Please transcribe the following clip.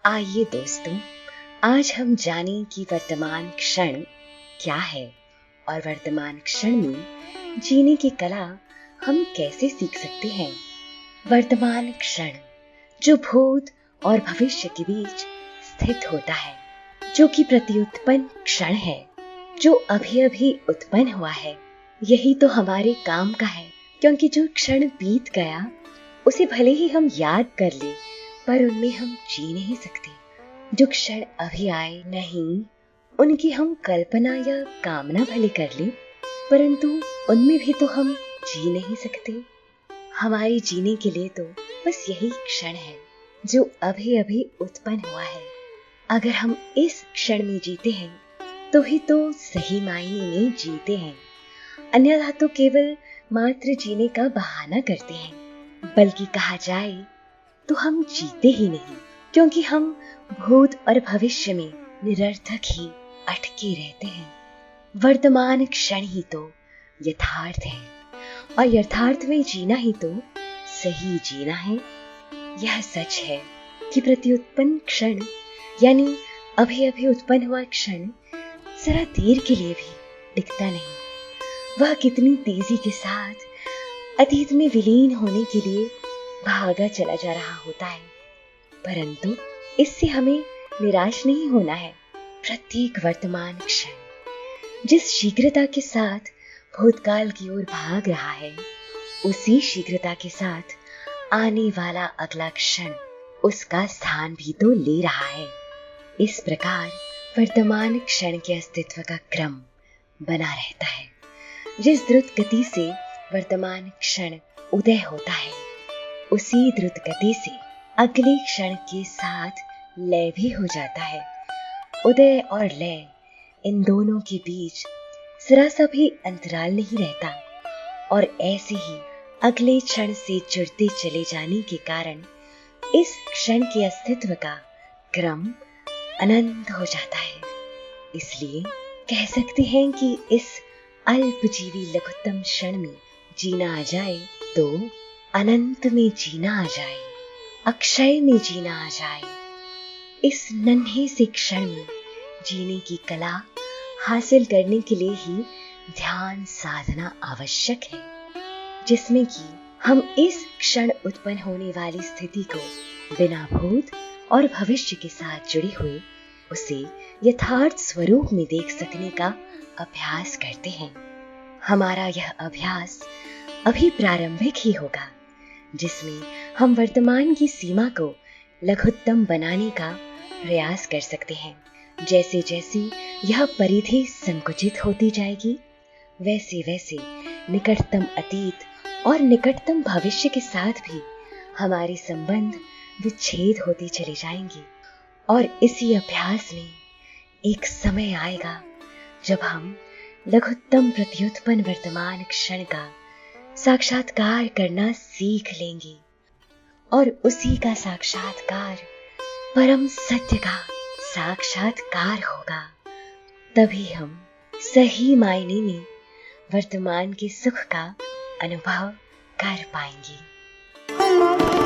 आइए दोस्तों, आज हम जानें कि वर्तमान क्षण क्या है और वर्तमान क्षण में जीने की कला हम कैसे सीख सकते हैं। वर्तमान क्षण जो भूत और भविष्य के बीच स्थित होता है, जो कि प्रत्युत्पन्न क्षण है, जो अभी अभी उत्पन्न हुआ है, यही तो हमारे काम का है। क्योंकि जो क्षण बीत गया उसे भले ही हम याद कर ले, पर उनमें हम जी नहीं सकते। जो क्षण अभी आए नहीं, उनकी हम कल्पना या कामना भले कर ले, परंतु उनमें भी तो हम जी नहीं सकते। हमारे जीने के लिए तो बस यही क्षण है जो अभी अभी उत्पन्न हुआ है। अगर हम इस क्षण में जीते हैं तो ही तो सही मायने में जीते हैं, अन्यथा तो केवल मात्र जीने का बहाना करते हैं। बल्कि कहा जाए तो हम जीते ही नहीं, क्योंकि हम भूत और भविष्य में निरर्थक ही अटके रहते हैं। वर्तमान क्षण ही तो यथार्थ है, और यथार्थ में जीना ही तो सही जीना है। यह सच है कि प्रत्युत्पन्न क्षण यानी अभी अभी उत्पन्न हुआ क्षण जरा देर के लिए भी टिकता नहीं। वह कितनी तेजी के साथ अतीत में विलीन होने के लिए भागा चला जा रहा होता है, परंतु इससे हमें निराश नहीं होना है। प्रत्येक वर्तमान क्षण जिस शीघ्रता के साथ भूतकाल की ओर भाग रहा है, उसी शीघ्रता के साथ आने वाला अगला क्षण उसका स्थान भी तो ले रहा है। इस प्रकार वर्तमान क्षण के अस्तित्व का क्रम बना रहता है। जिस द्रुत गति से वर्तमान क्षण उदय होता है, उसी द्रुत गति से अगले क्षण के साथ लय भी हो जाता है। उदय और लय, इन दोनों के बीच जरा सा भी अंतराल नहीं रहता, और ऐसे ही अगले क्षण से जुड़ते चले जाने के कारण इस क्षण के अस्तित्व का क्रम अनंत हो जाता है। इसलिए कह सकते हैं कि इस अल्पजीवी लघुत्तम क्षण में जीना आ जाए तो अनंत में जीना आ जाए, अक्षय में जीना आ जाए। इस नन्हे से क्षण में जीने की कला हासिल करने के लिए ही ध्यान साधना आवश्यक है, जिसमें कि हम इस क्षण उत्पन्न होने वाली स्थिति को बिना भूत और भविष्य के साथ जुड़े हुए उसे यथार्थ स्वरूप में देख सकने का अभ्यास करते हैं। हमारा यह अभ्यास अभी प्रारंभिक ही होगा, जिसमें हम वर्तमान की सीमा को लघुत्तम बनाने का प्रयास कर सकते हैं। जैसे जैसे यह परिधि संकुचित होती जाएगी, वैसे वैसे निकटतम अतीत और निकटतम भविष्य के साथ भी हमारे संबंध विच्छेद होते चले जाएंगे। और इसी अभ्यास में एक समय आएगा जब हम लघुत्तम प्रत्युत्पन्न वर्तमान क्षण का साक्षात्कार करना सीख लेंगे, और उसी का साक्षात्कार परम सत्य का साक्षात्कार होगा। तभी हम सही मायने में वर्तमान के सुख का अनुभव कर पाएंगे।